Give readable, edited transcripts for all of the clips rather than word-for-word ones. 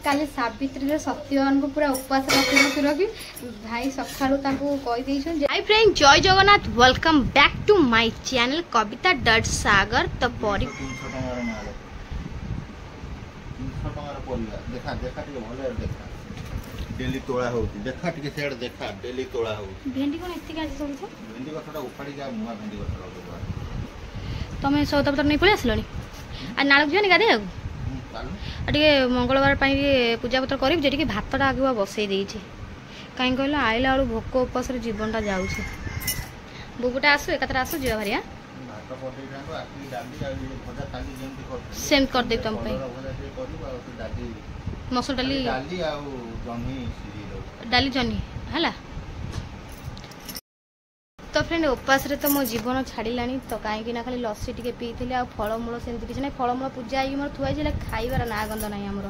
काली सावित्री सत्यवान को पूरा उपवास रखी रखी भाई सकाळू कही हाय फ्रेंड जय Jagannath welcome back to my channel Kavita dot Sagar तो परी डेली तोड़ा होती देखा टिके सेड देखा डेली तोड़ा होती भेंडी कोन एत्ती काज सब छ भेंडी गछटा उखाड़ी जा मुआ भेंडी गछटा तमे सौदा पत्र नहीं पळे आसलनी आ नाळक जनी गादे टे मंगलवार पूजा पत्र कर भातटा आगे बसई देती कहीं कहल आईला बेलू भोक उपास जीवनटा जाऊे बुबुटा आसु एक आसु जा भारिया सेम करदे तुम मसूर डाली डाली जनी है तो फ्रेंड उपास रे तो मो जीवन छाड़ा तो कहीं खाली लस्सी टी पी थी आ फलमूल सेमती किसी ना फलमूल पूजा आई मोर थुआई खाइबार ना गंध ना आमर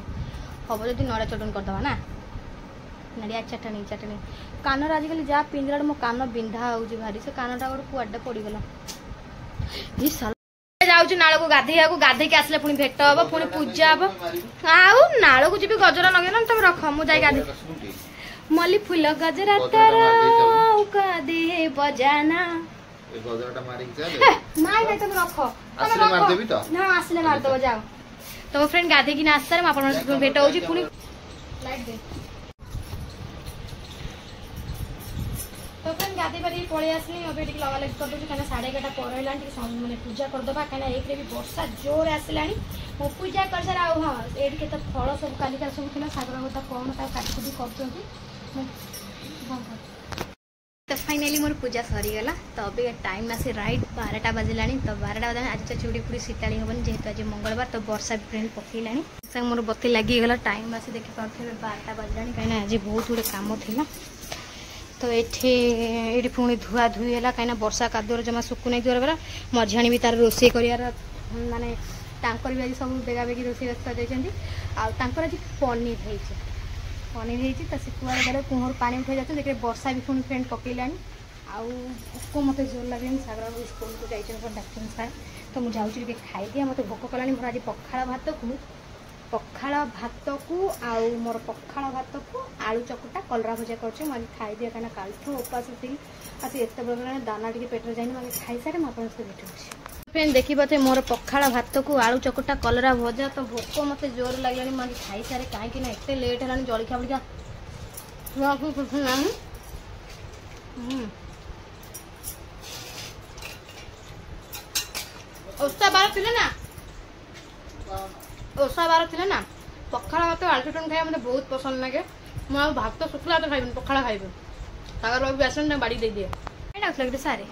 हम जब नड़िया चटनी करदे ना नड़िया चटनी चटनी कान आजिकल जहाँ पिंजरा मो कान बिंधा हो भारी से कानटा गोटे कुआडे पड़गला जाऊँ नाल को गाधे के आसले पुणी भेट हम पुणी पूजा हम आउ नाल को जी गजरा लगे तुम रख मुझे गाधे मल्ली फूल गजरा दे बजाना मार तुम रख ना आसले मारदेव जाओ तुम फ्रेंड गाधे कि आस सारे भेट हो तो फ्रेंड गाधे बारी पलि आसली अभी लगा लगे कर दूसरी कहीं 11:30 पर मैंने पूजा करदे कहीं एक भी वर्षा जोर आसला मो पूजा कर सारा हाँ ये केत फल सब कालिका सब थी सागर गता कौन काटकुटी कर तो फाइनाली मोर पूजा सरीगला तो अभी टाइम आसे राइट 12टा बजला तो 12टा बजे आज तो चूड़ी फुड़ी शीताड़ी हेनी जेहतु आज मंगलवार तो वर्षा भी फ्रेंड पकईला मोर बत्ती लगिगला टाइम आसे देखी पारे 12टा बजला कहीं आज बहुत गुड़े कम थी तो ये पुणी धुआ धुई है कहीं वर्षा कादुअर जमा सुकु नहीं दुआर गला मझाणी भी तार रोषे कर माने भी आज सब बेगा बेगी रोषे कर आज पनीर होती तो कुआर गले कुहर पानी उठे जाते देखिए वर्षा भी पुणी फ्रेंड पकईला आउ मत जोर लगे सागर स्कूल को जाइए डाक्टर सार तो मुझे जाऊँगी खाई मत भोक कला मोर आज पखाड़ भात को आउ मोर पखाड़ भात को आलू चकुटा कलरा भजा कर खाई दिए कहीं कालठू उपास आज एत बड़े दाना टी पेटर जाए मुझे खाई सारे मुझे भेटुच्छी फ्रेंड देखी पाते मोर पखाड़ भात को आलू चकुटा कलरा भजा तो भोक मत जोर लगे मुझे खाई सारे कहीं एत लेट है जलिखा फलिखा ओषा बार थे ना ओषा बार थे ना पखाड़ भात आलू चटनी खाई मतलब बहुत पसंद लगे मुझे भात शुक्ला तो खाइबी पखाड़ खाइबी सागर बाबू भी आसन बाड़ी दे दिए कहीं सारे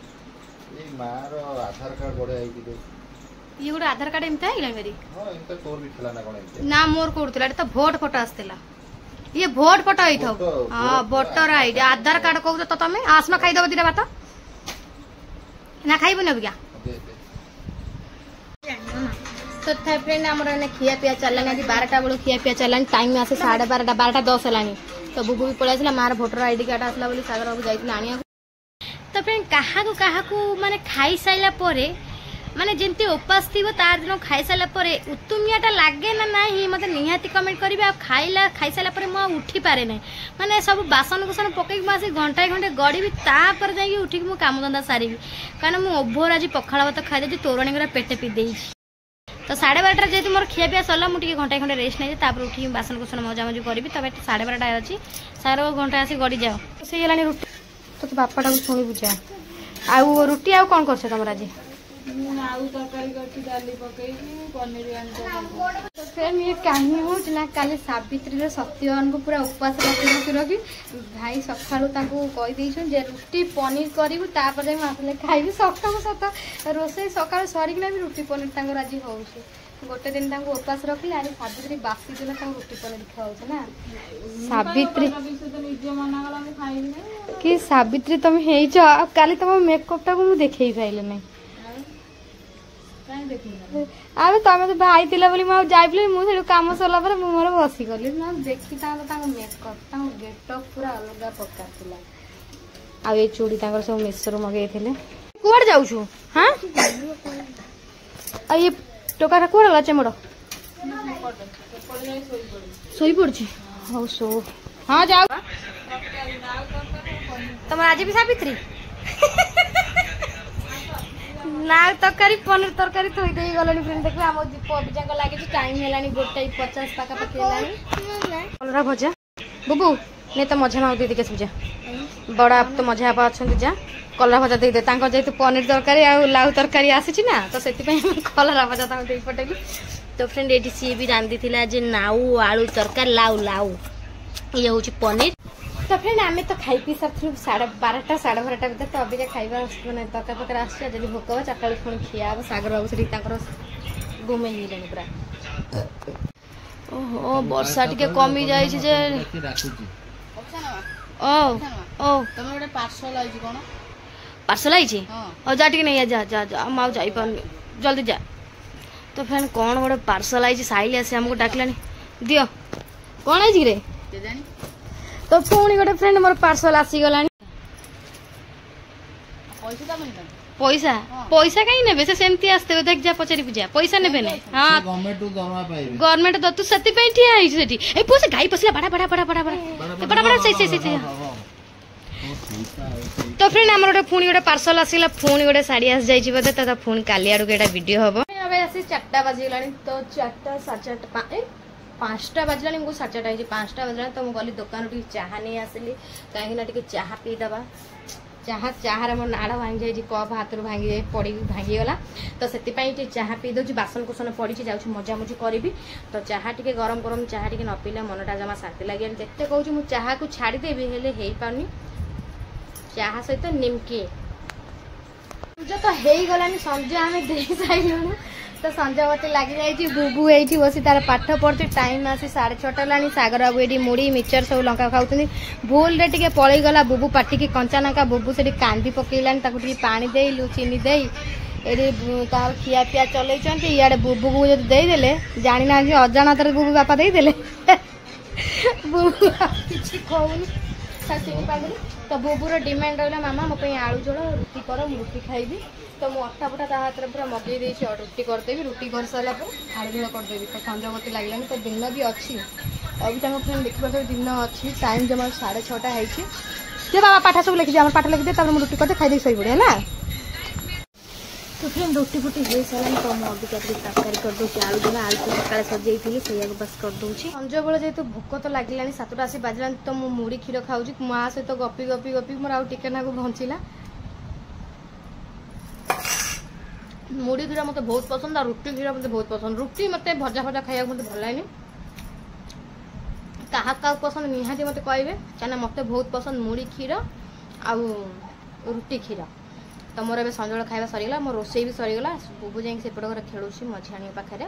मार आधार कार्ड बड़े आई कि ये गोटे आधार कार्ड एमती आइला मेरी हां एमती तोर भी थला ना कोन एमती ना मोर कोडतला तो वोट फोटो आस्तेला ये वोट फोटो आई था हां वोटर आईडी आधार कार्ड कहू तो तमे आसमा खाई दब दिरा बात ना खाइबो न बिया तो था फ्रेंड हमर ने खिया पिया चललानी आज 12टा बेलू खिया पिया चललानी टाइम आसे 12:30 12:10 हलानी तो बुबू भी पळाइसला मार वोटर आईडी कार्ड आसला बोली सागर बाबू जाइतला आनिया तो फ्रेंड क्या माने खाई साइला परे माने जेंती उपास थी तार दिन खाई साइला परे उत्तुमियाटा लागे ना नहीं मत निहाती कमेंट करिवे आ खाई साइला परे म उठी पारे नहीं माने सब बासन कुसन पकई मासी घंटा घंटे गड़ी भी तापर जाई उठी मु काम धंदा सारी कारण मु ओभर आज पखाड़ा भात खाई दे तोरणी गरा पेटे पी देई तो 12:30 जेहतु मोर खिया पिया सरला मुझे घंटा घंटे रेस्ट नहीं तापर उठी बासन कुसन मजा मजी करी तब 12:30 अच्छी सार घंटा आसी गड़ी जाओ से गलानी रुटी तो बापाटा को शुणी बुझा आउ रुटी आउ कौन कर तुम आज ये कहीं हो काली सावित्री सत्यवान को पूरा उपवास रखी रखी भाई सकाळू कही रुटी पनीर करू तापर आसले खाइबी सकाळू सत रोसे सकाळ सरिकिना भी रुटी पनीर आज हो गोटे दिन उपास रखिले आज सावित्री बासी दिन रुटी पनीर खाऊ ना सावित्री कि सावित्री तुम काली तुम मेकअप टा को देखे पाइले नहीं अरे तुम तो भाई थी बोली मुझे जाइली मुझे कम सरला मोर बसी गली देखी मेकअप गेटअप पूरा अलग प्रकार आ चूड़ी सब मेसो मगे कुआड़ जाऊ हाँ ये टोका कुआड़ गला चेमड़ ଶୋଇ ପଡୁଛି ହଉ ଶୋ ହଁ ଯାଉ ତମର ଆଜି ବି ସାବିତ୍ରୀ ନାଉ ତରକାରୀ ପନିର ତରକାରୀ ଥୋଇ ଦେଇ ଗଲଣି ଫ୍ରେଣ୍ଡ ଦେଖିବେ ଆମ ଦୀପ ଅଭିଯାଙ୍କ ଲାଗିଛି ଟାଇମ ହେଲାଣି 1:50 ପାଖାପାଖି ହେଲାଣି କଲରା ଭଜା ବୁବୁ ନେ ତ ମଝା ମାଉ ଦେଇଦେଇକି ଆସିବୁ ଯା ବଡ ତ ମଝା ବାପା ଅଛନ୍ତି ଯା କଲରା ଭଜା ଦେଇଦେ ତାଙ୍କ ଯେହେତୁ ପନିର ତରକାରୀ ଆଉ ଲାଉ ତରକାରୀ ଆସିଛି ନା ତ ସେଥିପାଇଁ କଲରା ଭଜା ତାଙ୍କୁ ଦେଇ ପଠେଇଲି ତ ଫ୍ରେଣ୍ଡ ଏଠି ସିଏ ବି ରାନ୍ଧିଥିଲା ଯେ ନାଉ ଆଳୁ ତରକାରୀ ଲାଉ ଲାଉ ଇଏ ହଉଛି ପନିର ତ ଫ୍ରେଣ୍ଡ ଆମେ ତ ଖାଇ ପିଇ ସାରିଥିଲୁ 12:30 12:30 ଭିତରେ ତ ଅବିକା ଖାଇବା ମାନେ ତରକାରୀ ପକାର ଆସୁଛି ଯଦି ଭୋକ ହବ 4ଟା ବେଳକୁ ପୁଣି ଖିଆ ହବ ସାଗର ବାବୁ ସେଠି ତାଙ୍କର ଘୁମେଇ ହେଇଗଲେଣି ପୁରା ଓହୋ ବର୍ଷା ଟିକେ କମି ଯାଇଛି ଯେ ଓ ଓ ତମେ ଗୋଟେ ପାର୍ସଲ ଆଇଛି କଣ ପାର୍ସଲ ଆଇଛି ହଉ ଯା ଟିକେ ନେଇ ଯା ଯା ଯା ମୁଁ ଆଉ ଯାଇପାରୁନି ଜଲ୍ଦି ଯା ତ ଫ୍ରେଣ୍ଡ କଣ ଗୋଟେ ପାର୍ସଲ ଆଇଛି ସାଇଲି ଆସି ଆମକୁ ଡାକିଲାଣି ଦିଅ କଣ ଆଇଛି କିରେ କେଜାଣି ତ ପୁଣି ଗୋଟେ ଫ୍ରେଣ୍ଡ ମୋର ପାର୍ସଲ ଆସିଗଲାଣି ପଇସା ଦବନି ତମେ ପଇସା ପଇସା କାହିଁ ନେବେ ସେ ସେମିତି ଆସିଥିବେ ଦେଖ ଯା ପଚାରି ପୂଜା ପଇସା ନେବେ ନା ହଁ ଗଭର୍ଣ୍ଣମେଣ୍ଟ ତୁ ସେଥିପାଇଁ ଠିଆ ହେଇଛି ସେଠି ଏ ପୁଅ ସେ ଗାଈ ପଶିଲା ବାଡା ବାଡା ବାଡା ବାଡା ବାଡା ବାଡା ସେ ତ ଫ୍ରେଣ୍ଡ ଆମର ଗୋଟେ ପୁଣି ଗୋଟେ ପାର୍ସଲ ଆସିଲା ପୁଣି ଗୋଟେ ଶାଢୀ ଆସି ଯାଇଛି ବୋଧେ ତ ପୁଣି କାଲି ଆଡକୁ ଏଟା ଭିଡିଓ ହବ ଏବେ ଆସି 4ଟା ବାଜିଗଲାଣି ତ 4ଟା 4:30 5ଟା ବାଜିଲାଣି ମୁଁ 4:30 ହେଇଛି 5ଟା ବାଜିଲାଣି ତ ମୁଁ ଗଲି ଦୋକାନରୁ ଟିକେ ଚାହା ନେଇ ଆସିଲି କାହିଁକି ନା ଟିକେ ଚାହା ପିଇଦବା ଚାହାରେ ମୋର ନାଡ଼ ଭାଙ୍ଗି ଯାଇଛି କପ୍ ହାତରୁ ଭାଙ୍ଗିଗଲା ତ ସେଥିପାଇଁ ଟିକେ ଚାହା ପିଇ ଦେଉଛି ବାସନ କୁସନ ପଡ଼ିଛି ଯାଉଛି ମଜାମଜି କରିବି ତ ଚାହା ଟିକେ ଗରମ ଚାହା ଟିକେ ନ ପିଇଲେ ମନଟା ଜମା ଶାନ୍ତି ଲାଗିବନି ଯେତେ କହୁଛି ମୁଁ ଚାହାକୁ ଛାଡ଼ିଦେବି ହେଲେ ହେଇପାରୁନି ଚାହା ସହିତ ନିମକି ସଞ୍ଜ ତ ହେଇଗଲାଣି ସଞ୍ଜ ଆମେ ଦେଇ ସାରିଲୁଣୁ ତ ସଞ୍ଜବତୀ ଲାଗି ଯାଇଛି ବୁବୁ ଏଇଠି ବସି ତାର ପାଠ ପଢୁଛି ଟାଇମ ଆସି 6:30 ହେଲାଣି ସାଗର ବାବୁ ଏଠି ମୁଢି ମିକ୍ସଚର ସବୁ ଲଙ୍କା ଖାଉଛନ୍ତି ଭୁଲରେ ଟିକେ ପଳେଇଗଲା ବୁବୁ ପାଟିକି କଞ୍ଚା ଲଙ୍କା ବୁବୁ ସେଠି କାନ୍ଦି ପକେଇଲାଣି ତାକୁ ଟିକେ ପାଣି ଦେଇଲୁ ଚିନି ଦେଇ ଏଠି ତାର ଖିଆ ପିଆ ଚଲେଇଛନ୍ତି ଇଆଡେ ବୁବୁକୁ ଯଦି ଦେଇଦେଲେ ଜାଣିନାହାନ୍ତି ଅଜାଣତରେ ବୁବୁ ବାପା ଦେଇଦେଲେ ବୁବୁ କିଛି କହୁନି ଚିନି ପାଣି ତ ବୁବୁର ଡିମାଣ୍ଡ ରହିଲା ମାମା ମୋ ପାଇଁ ଆଳୁ ଝୋଳ ରୁଟି କର ମୁଁ ରୁଟି ଖାଇବି ତ ମୁଁ ଅଟା ଫଟା ତା ହାତରେ ପୁରା ମଗେଇ ଦେଇଛି ରୁଟି କରିଦେବି ରୁଟି କରିସାରିଲା ପରେ ଆଳୁ ଝୋଳ କରିଦେବି ତ ସଞ୍ଜବତୀ ଲାଗିଲାଣି ତ ଦିନ ବି ଅଛି ଆଉ ତାଙ୍କ ଫ୍ରେଣ୍ଡ ଦେଖିପାରୁଥିବେ ଦିନ ଅଛି ଟାଇମ୍ ଜମା 6:30 ହେଇଛି ଯେ ବାବା ପାଠ ସବୁ ଲେଖିଦିଏ ଆମର ପାଠ ଲେଖିଦିଏ ତାପରେ ମୁଁ ରୁଟି କରିଦେଇ ଖାଇଦେଇ ଶୋଇପଡ଼େ ହେଲା ତ ଫ୍ରେଣ୍ଡ ରୁଟି ଫୁଟି ହେଇସାରିଲାଣି ତ ମୁଁ ଅବିକା ଟିକେ ତରକାରୀ କରିଦେଉଛି ଆଳୁ ଝୋଳ ଆଳୁ ସକାଳେ ସଜେଇଥିଲି ସେଇଆକୁ ବାସ୍ କରିଦେଉଛି ସଞ୍ଜବେଳେ ଯେହେତୁ ଭୋକ ତ ଲାଗିଲାଣି 7ଟା ଆସି ବାଜିଲାଣି ତ ମୁଁ ମୁଢ଼ି କ୍ଷୀର ଖାଉଛି ମା ସହିତ ଗପି ଗପି ଗପି ମୋର ଆଉ ଟିକେ ନାକୁ ବଞ୍ଚିଲା ମୁଢ଼ି କ୍ଷୀର ମତେ ବହୁତ ପସନ୍ଦ ଆଉ ରୁଟି କ୍ଷୀର ମତେ ବହୁତ ପସନ୍ଦ ରୁଟି ମତେ ଭଜା ଖାଇବାକୁ ମତେ ଭଲ ଲାଗେନି କାହାକୁ ପସନ୍ଦ ନିହାତି ମତେ କହିବେ କାହିଁକିନା ମତେ ବହୁତ ପସନ୍ଦ ମୁଢ଼ି କ୍ଷୀର ଆଉ ରୁଟି କ୍ଷୀର ତ ମୋର ଏବେ ସଞ୍ଜବେଳେ ଖାଇବା ସରିଗଲା ମୋ ରୋଷେଇ ବି ସରିଗଲା ବୁବୁ ଯାଇକି ସେପଟ ଘରେ ଖେଳୁଛି ମଝିଆଣୀ ପାଖରେ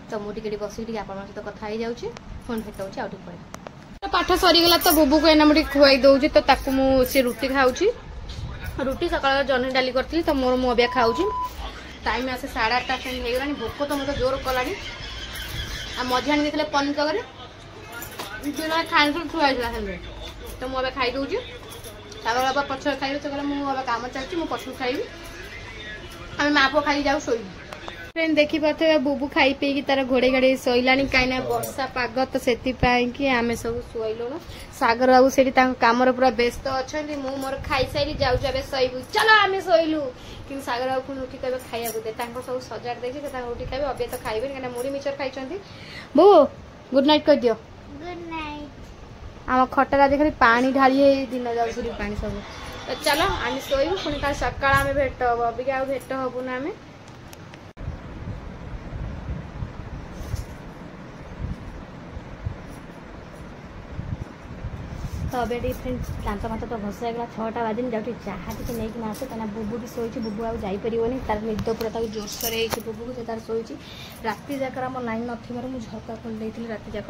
ତ ମୁଁ ଟିକେ ବସିକି ଟିକେ ଆପଣଙ୍କ ସହିତ କଥା ହେଇଯାଉଛି ପୁଣି ଭେଟ ହେଉଛି ଆଉ ଟିକେ ପରେ ପାଠ ସରିଗଲା ତ ବୁବୁକୁ ଏଇନା ମୁଁ ଟିକେ ଖୁଆଇ ଦେଉଛି ତ ତାକୁ ମୁଁ ସେ ରୁଟି ଖାଉଛି ରୁଟି ସକାଳେ ଜହ୍ନି ଡାଲି କରିଥିଲି ତ ମୋର ମୁଁ ଏବେ ଖାଉଛି टाइम आसे 8:30 ହେଇଗଲାଣି ଭୋକ ତ ମୋତେ ଜୋର କଲାଣି ଆଉ ମଝିଆଣି ଦେଇଥିଲେ ପନିର ତରକାରୀ ଖାଇଥିଲୁ ଥୁଆ ହେଇଥିଲା ସେମିତି ତ ମୁଁ ଏବେ ଖାଇଦେଉଛି ସାଗର ବାବା ପଛରେ ଖାଇବେ ସେ କହିଲେ ମୁଁ ଏବେ କାମ ଚାଲିଛି ମୁଁ ପଛକୁ ଖାଇବି ଆମେ ମା ପୁଅ ଖାଇକି ଯାଉ ଶୋଇବୁ ଫ୍ରେଣ୍ଡ ଦେଖିପାରୁଥିବେ ବୁବୁ ଖାଇ ପିଇକି ତାର ଘୋଡେଇ ଘାଡେଇ ଶୋଇଲାଣି କାହିଁକିନା ବର୍ଷା ପାଗ ତ ସେଥିପାଇଁ କି ଆମେ ସବୁ ଶୋଇଲୁଣୁ ସାଗର ବାବୁ ସେଠି ତାଙ୍କ କାମରେ ପୁରା ବ୍ୟସ୍ତ ଅଛନ୍ତି ମୁଁ ମୋର ଖାଇସାରି ଯାଉଛୁ ଏବେ ଶୋଇବୁ ଚାଲ ଆମେ ଶୋଇଲୁ କିନ୍ତୁ ସାଗର ବାବୁ ପୁଣି ରୁଟି କହିବେ ଖାଇବାକୁ ଦେ ତାଙ୍କ ସବୁ ସଜାଡି ଦେଇଛି ସେ ତାଙ୍କ ରୁଟି ଖାଇବେ ଅବିକା ତ ଖାଇବେନି କାହିଁକିନା ମୁଢି ମିକ୍ସଚର ଖାଇଛନ୍ତି ବୋଉ ଗୁଡ୍ ନାଇଟ୍ କହିଦିଅ गुड नाइट ଆମ ଖଟରେ ଆଜି ଖାଲି ପାଣି ଢାଳି ହେଇ ଦିନ ଯାଉଛି ପାଣି ସବୁ ତ ଚାଲ ଆମେ ଶୋଇବୁ ପୁଣି କାଲି ସକାଳ ଆମେ ଭେଟ ହବୁ ଅବିକା ଆଉ ଭେଟ ହବୁ ନା ଆମେ तो अब दांत मात तो घसागला 6टा बाजिन जाऊँगी चाहा टी नहीं आसे क्या बुबू भी शोची बुबू आईपर तार निद पूरा जोरसोर है बुबू को तार शोची राति जाकर आम लाइन नथिबार मुझे झरका खोल देती राति जाक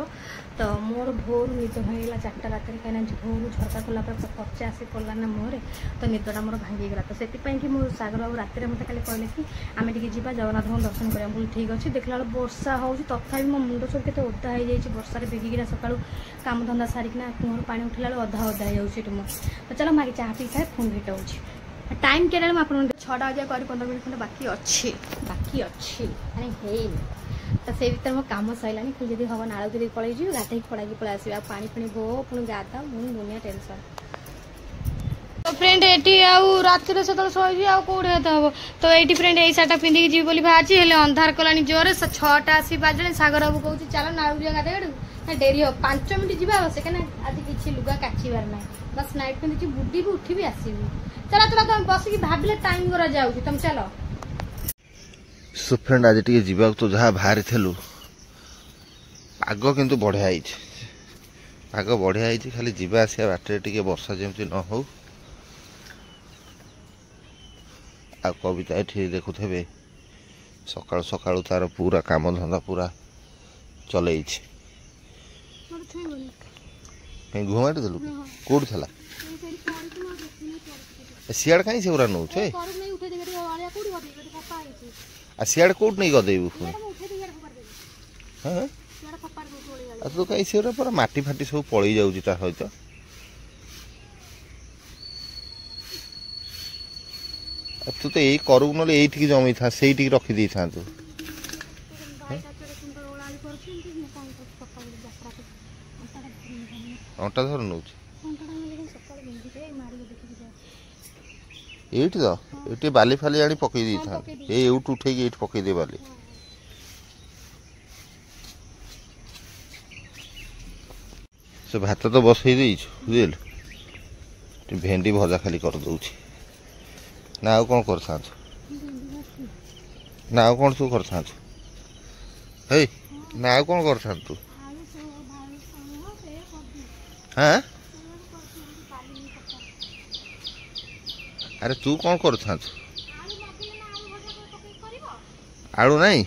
तो मोर भोर निद भांगला 4टा रात कहीं भोर झरका खोला पर्चा आसी पड़ा ना मुहर तो निदटा मोर भांगीगला तो से मोर सागर बाबू रात मत खाली कहले कि आम टे जगन्नाथ दर्शन करा ठीक अच्छे देखला वर्षा हो तथा मो मुंड सब के ओदा हो जाए वर्षार भिगिकिना सका काम धंदा सारिकिना कुहर पानी उठला अधा अधा हो तो चलो मैं चाह पी सारे फोन भेट हो टाइम के आप 6टा बजे 15 मिनट खंडे बाकी अच्छी माने तो से भर मो कम सरलानी फिर जब हम नाड़ करी पलि जी गाधे पड़ाई पलि आस पानी फाणी भो पुणी गाधा मुझे दुनिया टेंशन तो फ्रेंड एटी राति से शोजी कौटे हम तो ये फ्रेंड यही सार्टा पिंधिकी जी बोली बाहरी हेल्ले अंधार कलानी जोरे 6टा आसी बाजे सागर बाबू कहूँ चल नाड़ू गाधे ना डेरी हो 5 मिनट जी आवश्यक ना आज किसी लुगा काचीबार ना बस नाइट पिंधि बुड़ी भी उठी भी आसबि चलो चलो तुम बसिक भाविले टाइम गुरा जाऊँ तुम चलो सो फ्रेंड आज टी जीवा तो जहाँ बाहरी थलु पाग किंतु बढ़िया पाग बढ़िया खाली जीवा आसिया बाटे टी वर्षा जमी न हो आ कविता ये देखुथे सकाल सकाल तार पूरा काम धंदा पूरा चल घुमाट देलु कौट थला सियाड़ कहीं से नौ सियाड़ कौट नहीं गदेबू हाँ तो कहीं से पूरा माटी फाटी सब पलि जाऊँ सहित तू तो यही करू ना ये जमी था से रखी दे था तू अंटा धर नौ ये तो ये बाली फाली आनी पकई दी था ये उठे ये पकई दे बाली से भात तो बसई दे बुझल भेंडी भजा खाली कर दौ ना आउ कौन कर ना आउ कौन तू कर ना आउ कौन कर तू हाँ अरे तू कौन कर आलू नहीं